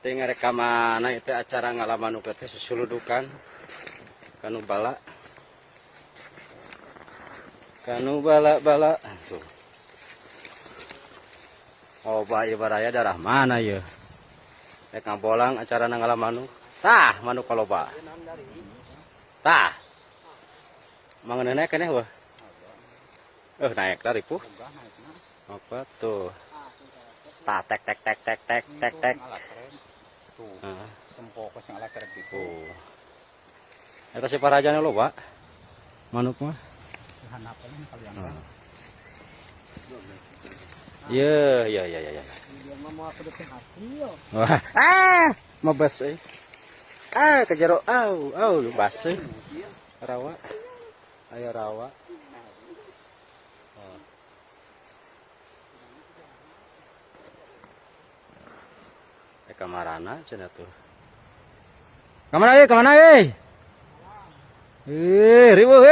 Tinggal rekaman itu acara ngalaman UKT susuludukan kanu bala tuh. Oh ibaraya darah mana ya rek ngabolang acara ngalaman tah manuk kaloba tah mangeunana keneh wah naik dari puh apa tuh tah tek Tempokos yang alat kerek itu. Eta si parajana lo, Pak. Manuk mah. Hanapan kalian. Iya. Dia mah mau aku dekat hati yo. Wah, mabas euy. Kejero lu bas euy. Rawa. Aya rawa. Kamarana cenah tuh. Kemana euy? Riweuh